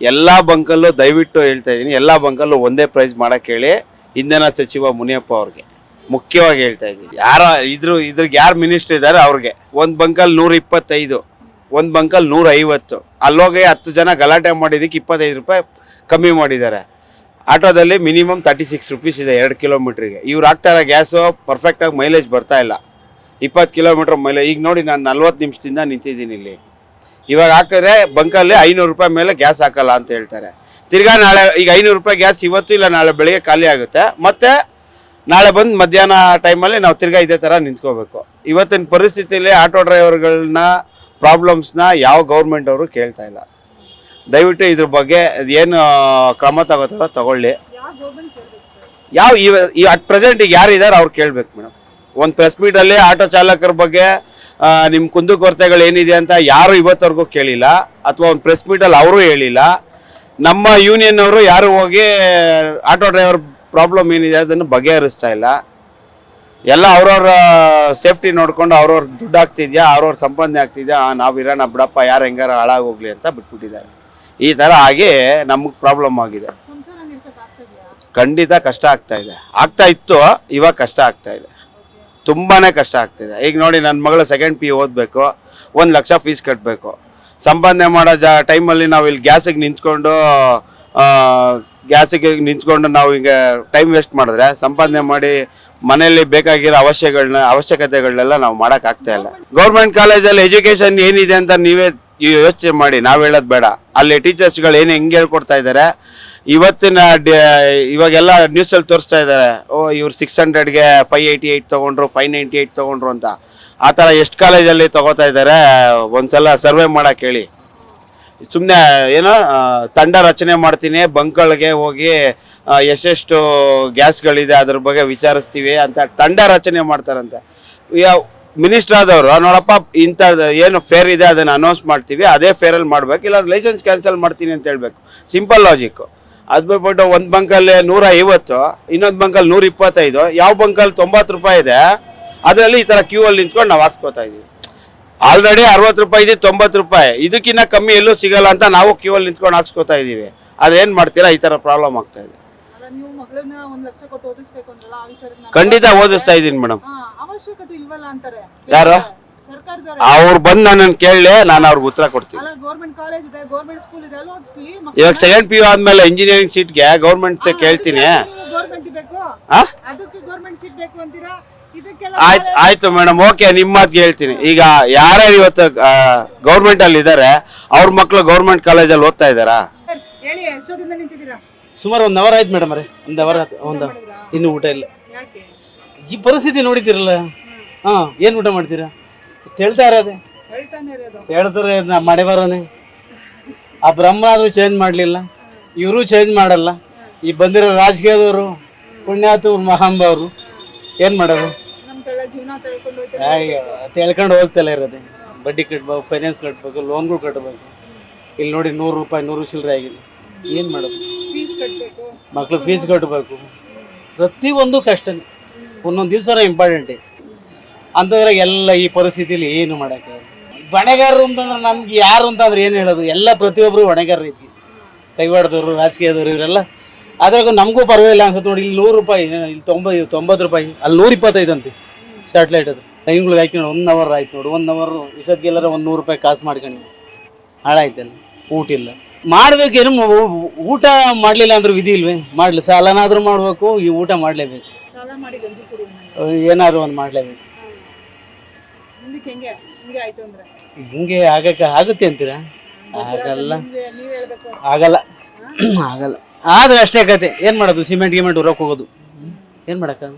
ಎಲ್ಲಾ ಬಂಕಲ್ಲೂ ದಯವಿಟ್ಟು ಹೇಳ್ತಾ ಇದ್ದೀನಿ, ಎಲ್ಲಾ ಬಂಕಲ್ಲೂ ಒಂದೇ ಪ್ರೈಸ್ ಮಾಡಕ್ಕೆ ಹೇಳಿ ಇಂಧನ ಸಚಿವ ಮುನಿಯಪ್ಪ ಅವ್ರಿಗೆ ಮುಖ್ಯವಾಗಿ ಹೇಳ್ತಾ ಇದ್ದೀನಿ. ಇದ್ರಿಗೆ ಯಾರು ಮಿನಿಸ್ಟರ್ ಇದ್ದಾರೆ ಅವ್ರಿಗೆ ಒಂದು ಬಂಕಲ್ಲಿ 125, ಒಂದು ಬಂಕಲ್ಲಿ 150, ಅಲ್ಲೋಗಿ 10 ಜನ ಗಲಾಟೆ ಮಾಡಿದ್ದಕ್ಕೆ 25 ರೂಪಾಯಿ ಕಮ್ಮಿ ಮಾಡಿದ್ದಾರೆ. ಆಟೋದಲ್ಲಿ ಮಿನಿಮಮ್ 36 ರೂಪೀಸ್ ಇದೆ 2 ಕಿಲೋಮೀಟ್ರಿಗೆ. ಇವ್ರು ಹಾಕ್ತಾರ ಗ್ಯಾಸು ಪರ್ಫೆಕ್ಟಾಗಿ ಮೈಲೇಜ್ ಬರ್ತಾ ಇಲ್ಲ, 20 ಕಿಲೋಮೀಟ್ರ್ ಮೈಲೇಜ್. ಈಗ ನೋಡಿ, ನಾನು 40 ನಿಮಿಷದಿಂದ ನಿಂತಿದ್ದೀನಿ ಇಲ್ಲಿ. ಇವಾಗ ಹಾಕಿದ್ರೆ ಬಂಕಲ್ಲಿ 500 ರೂಪಾಯಿ ಮೇಲೆ ಗ್ಯಾಸ್ ಹಾಕಲ್ಲ ಅಂತ ಹೇಳ್ತಾರೆ. ತಿರ್ಗಾ ನಾಳೆ ಈಗ 500 ರೂಪಾಯಿ ಗ್ಯಾಸ್ ಇವತ್ತು ಇಲ್ಲ ನಾಳೆ ಬೆಳಿಗ್ಗೆ ಖಾಲಿ ಆಗುತ್ತೆ, ಮತ್ತೆ ನಾಳೆ ಬಂದು ಮಧ್ಯಾಹ್ನ ಟೈಮಲ್ಲಿ ನಾವು ತಿರ್ಗಾ ಇದೇ ಥರ ನಿಂತ್ಕೋಬೇಕು. ಇವತ್ತಿನ ಪರಿಸ್ಥಿತಿಯಲ್ಲಿ ಆಟೋ ಡ್ರೈವರ್ಗಳನ್ನ ಪ್ರಾಬ್ಲಮ್ಸ್ನ ಯಾವ ಗೌರ್ಮೆಂಟ್ ಅವರು ಕೇಳ್ತಾ ಇಲ್ಲ. ದಯವಿಟ್ಟು ಇದ್ರ ಬಗ್ಗೆ ಏನು ಕ್ರಮ ತಗೋತಾರೋ ತಗೊಳ್ಳಿ. ಅಟ್ ಪ್ರೆಸೆಂಟ್ ಈಗ ಯಾರಿದ್ದಾರೆ ಅವ್ರು ಕೇಳಬೇಕು ಮೇಡಮ್. ಒಂದು ಪ್ರೆಸ್ ಮೀಟಲ್ಲಿ ಆಟೋ ಚಾಲಕರ ಬಗ್ಗೆ ನಿಮ್ಮ ಕುಂದುಕೊರತೆಗಳು ಏನಿದೆ ಅಂತ ಯಾರು ಇವತ್ತವರೆಗೂ ಕೇಳಿಲ್ಲ, ಅಥವಾ ಒಂದು ಪ್ರೆಸ್ ಮೀಟಲ್ಲಿ ಅವರು ಹೇಳಿಲ್ಲ. ನಮ್ಮ ಯೂನಿಯನ್ ಅವರು ಯಾರು ಹೋಗಿ ಆಟೋ ಡ್ರೈವರ್ ಪ್ರಾಬ್ಲಮ್ ಏನಿದೆ ಅದನ್ನು ಬಗೆಹರಿಸ್ತಾ ಇಲ್ಲ. ಎಲ್ಲ ಅವ್ರವ್ರ ಸೇಫ್ಟಿ ನೋಡ್ಕೊಂಡು ಅವ್ರವ್ರ ದುಡ್ಡು ಆಗ್ತಿದ್ಯಾ, ಅವ್ರವ್ರ ಸಂಪಾದನೆ ಆಗ್ತಿದ್ಯಾ, ನಾವು ಇರೋಣ ಬಿಡಪ್ಪ, ಯಾರು ಹೆಂಗಾರ ಹಾಳಾಗೋಗ್ಲಿ ಅಂತ ಬಿಟ್ಬಿಟ್ಟಿದ್ದಾರೆ. ಈ ಥರ ಆಗಿ ನಮಗೆ ಪ್ರಾಬ್ಲಮ್ ಆಗಿದೆ. ಖಂಡಿತ ಕಷ್ಟ ಆಗ್ತಾ ಇತ್ತು, ಇವಾಗ ಕಷ್ಟ ಆಗ್ತಾ ಇದೆ, ತುಂಬಾ ಕಷ್ಟ ಆಗ್ತಿದೆ. ಈಗ ನೋಡಿ, ನನ್ನ ಮಗಳು 2nd PU ಓದಬೇಕು, 1 ಲಕ್ಷ ಫೀಸ್ ಕಟ್ಟಬೇಕು. ಸಂಪಾದನೆ ಮಾಡೋ ಟೈಮಲ್ಲಿ ನಾವು ಇಲ್ಲಿ ಗ್ಯಾಸಿಗೆ ನಿಂತ್ಕೊಂಡು ನಾವು ಈಗ ಟೈಮ್ ವೇಸ್ಟ್ ಮಾಡಿದ್ರೆ ಸಂಪಾದನೆ ಮಾಡಿ ಮನೆಯಲ್ಲಿ ಬೇಕಾಗಿರೋ ಅವಶ್ಯಕತೆಗಳನ್ನೆಲ್ಲ ನಾವು ಮಾಡೋಕ್ಕಾಗ್ತಾ ಇಲ್ಲ. ಗೌರ್ಮೆಂಟ್ ಕಾಲೇಜಲ್ಲಿ ಎಜುಕೇಷನ್ ಏನಿದೆ ಅಂತ ನೀವೇ ಯೋಚನೆ ಮಾಡಿ, ನಾವು ಹೇಳೋದು ಬೇಡ. ಅಲ್ಲಿ ಟೀಚರ್ಸ್ಗಳು ಏನು ಹೆಂಗೆ ಹೇಳ್ಕೊಡ್ತಾ ಇದ್ದಾರೆ, ಇವಾಗೆಲ್ಲ ನ್ಯೂಸಲ್ಲಿ ತೋರಿಸ್ತಾ ಇದ್ದಾರೆ, ಇವ್ರು 600ಗೆ 588 ತೊಗೊಂಡ್ರು, 598 ತೊಗೊಂಡ್ರು ಅಂತ. ಆ ಥರ ಎಷ್ಟು ಕಾಲೇಜಲ್ಲಿ ತೊಗೋತಾ ಇದ್ದಾರೆ ಒಂದ್ಸಲ ಸರ್ವೆ ಮಾಡೋಕೆ ಹೇಳಿ. ಸುಮ್ಮನೆ ಏನೋ ತಂಡ ರಚನೆ ಮಾಡ್ತೀನಿ, ಬಂಕ್ಗಳಿಗೆ ಹೋಗಿ ಎಷ್ಟೆಷ್ಟು ಗ್ಯಾಸ್ಗಳಿದೆ ಅದ್ರ ಬಗ್ಗೆ ವಿಚಾರಿಸ್ತೀವಿ ಅಂತ ತಂಡ ರಚನೆ ಮಾಡ್ತಾರಂತೆ. ಮಿನಿಸ್ಟರ್ ಆದವರು ನೋಡಪ್ಪ, ಇಂಥದ್ದು ಏನು ಫೇರ್ ಇದೆ ಅದನ್ನು ಅನೌನ್ಸ್ ಮಾಡ್ತೀವಿ, ಅದೇ ಫೇರಲ್ಲಿ ಮಾಡಬೇಕು, ಇಲ್ಲ ಲೈಸೆನ್ಸ್ ಕ್ಯಾನ್ಸಲ್ ಮಾಡ್ತೀನಿ ಅಂತ ಹೇಳಬೇಕು. Simple logic. ಅದು ಬಿಟ್ಬಿಟ್ಟು ಒಂದು ಬಂಕಲ್ಲಿ 150, ಇನ್ನೊಂದು ಬಂಕಲ್ಲಿ 125, ಯಾವ ಬಂಕಲ್ಲಿ 90 ರೂಪಾಯಿ ಇದೆ ಅದರಲ್ಲಿ ಈ ಥರ ಕ್ಯೂ ಅಲ್ಲಿ ನಿಂತ್ಕೊಂಡು ನಾವು ಹಾಕ್ಸ್ಕೊತಾ ಇದ್ದೀವಿ. ಆಲ್ರೆಡಿ 60 ರೂಪಾಯಿ ಇದೆ, 90 ರೂಪಾಯಿ, ಇದಕ್ಕಿಂತ ಕಮ್ಮಿ ಎಲ್ಲೂ ಸಿಗಲ್ಲ ಅಂತ ನಾವು ಕ್ಯೂ ಅಲ್ಲಿ ನಿಂತ್ಕೊಂಡು ಹಾಕ್ಸ್ಕೊತಾ ಇದ್ದೀವಿ. ಅದೇನು ಮಾಡ್ತೀರಾ, ಈ ಥರ ಪ್ರಾಬ್ಲಮ್ ಆಗ್ತಾ ಇದೆ. ಖಂಡಿತ ಓದಿಸ್ತಾ ಇದ್ದೀನಿ ಮೇಡಮ್. ಯಾರು ಅವ್ರು ಬಂದು ನನ್ನನ್ನು ಕೇಳಲಿ, ನಾನು ಅವ್ರಿಗೆ ಉತ್ತರ ಕೊಡ್ತೀನಿ. ಇವಾಗ 2nd PU ಆದ್ಮೇಲೆ ಇಂಜಿನಿಯರಿಂಗ್ ಸೀಟ್ಗೆ ಗೌರ್ಮೆಂಟ್ ಕೇಳ್ತೀನಿ. ಆಯ್ತು ಮೇಡಮ್, ಓಕೆ, ನಿಮ್ಮ ಮಾತಿಗೆ ಹೇಳ್ತೀನಿ. ಈಗ ಯಾರ್ಯಾರು ಇವತ್ತು ಗೌರ್ಮೆಂಟ್ ಅಲ್ಲಿ ಇದ್ದಾರೆ ಅವ್ರ ಮಕ್ಕಳು ಗೌರ್ಮೆಂಟ್ ಕಾಲೇಜಲ್ಲಿ ಓದ್ತಾ ಇದ್ದಾರಾ? ಸುಮಾರು 1 ಅವರ್ ಆಯ್ತು ಮೇಡಮ್. 1 ಅವರ್ ಇನ್ನೂ ಊಟ ಇಲ್ಲ. ಈ ಪರಿಸ್ಥಿತಿ ನೋಡಿತಿರಲ್ಲ, ಏನು ಊಟ ಮಾಡ್ತೀರಾ? ಹೇಳ್ತಾರೆ ಮಳೆ ಬರೋನೆ. ಆ ಬ್ರಹ್ಮ ಆದ್ರೂ ಚೇಂಜ್ ಮಾಡಲಿಲ್ಲ, ಇವರು ಚೇಂಜ್ ಮಾಡಲ್ಲ. ಈ ಬಂದಿರೋ ರಾಜಕೀಯದವರು ಪುಣ್ಯಾತು ಮಹಾಂಬವರು ಏನು ಮಾಡೋದು? ತಿಳ್ಕೊಂಡು ಹೋಗ್ತಲ್ಲ ಇರೋದೆ. ಬಡ್ಡಿ ಕಟ್ಬೇಕು, ಫೈನಾನ್ಸ್ ಕಟ್ಟಬೇಕು, ಲೋನ್ಗಳು ಕಟ್ಟಬೇಕು. ಇಲ್ಲಿ ನೋಡಿ 100 ರೂಪಾಯಿ 100 ಚಿಲ್ಲರೆ ಆಗಿದೆ. ಏನು ಮಾಡೋದು? ಮಕ್ಳು ಫೀಸ್ ಕಟ್ಟಬೇಕು. ಪ್ರತಿಯೊಂದು ಕಷ್ಟನೇ, ಒಂದೊಂದು ದಿವಸ ಇಂಪಾರ್ಟೆಂಟೇ. ಅಂಥದ್ರಾಗ ಎಲ್ಲ ಈ ಪರಿಸ್ಥಿತಿಲಿ ಏನು ಮಾಡೋಕ್ಕೆ ಹೊಣೆಗಾರರು ಅಂತಂದ್ರೆ ನಮ್ಗೆ ಯಾರು ಅಂತಂದ್ರೆ ಏನು ಹೇಳೋದು? ಎಲ್ಲ ಪ್ರತಿಯೊಬ್ಬರು ಹೊಣೆಗಾರರು ಇದ್ವಿ, ಕೈವಾಡದವರು, ರಾಜಕೀಯದವರು, ಇವರೆಲ್ಲ. ಅದ್ರಾಗ ನಮಗೂ ಪರವಾಗಿಲ್ಲ ಅನ್ಸುತ್ತೆ ನೋಡಿ. ಇಲ್ಲಿ 100 ರೂಪಾಯಿ, ಇಲ್ಲಿ 90 ರೂಪಾಯಿ, ಅಲ್ಲಿ 125 ಅಂತೆ ಸ್ಯಾಟ್ಲೈಟ್. ಅದು ಟೈಮ್ಗಳಿಗೆ ಹಾಕಿ 1 ಅವರ್ ಆಯ್ತು ನೋಡಿ. 1 ಅವರ್ ಇಷ್ಟೊತ್ತಿಗೆಲ್ಲರ 100 ರೂಪಾಯಿ ಕಾಸು ಮಾಡ್ಕೊಂಡು ಹಾಳಾಯ್ತಲ್ಲ. ಊಟ ಇಲ್ಲ, ಮಾಡಬೇಕೇನು? ಊಟ ಮಾಡಲಿಲ್ಲ ಅಂದ್ರೆ ವಿಧಿ ಇಲ್ವೇ? ಮಾಡಲಿ, ಸಾಲನಾದರೂ ಮಾಡಬೇಕು, ಈ ಊಟ ಮಾಡಲೇಬೇಕು, ಏನಾದ್ರು ಒಂದು ಮಾಡಲೇಬೇಕು. ಹಿಂಗೆ ಆಗುತ್ತೆ ಅಂತೀರಾ? ಆಗಲ್ಲ. ಆದ್ರೆ ಅಷ್ಟೇ ಕತೆ. ಏನು ಮಾಡೋದು? ಸಿಮೆಂಟ್ ಗಿಮೆಂಟ್ ಹೊರಕ್ಕೆ ಹೋಗೋದು, ಏನು ಮಾಡೋಕ್ಕಾಗ?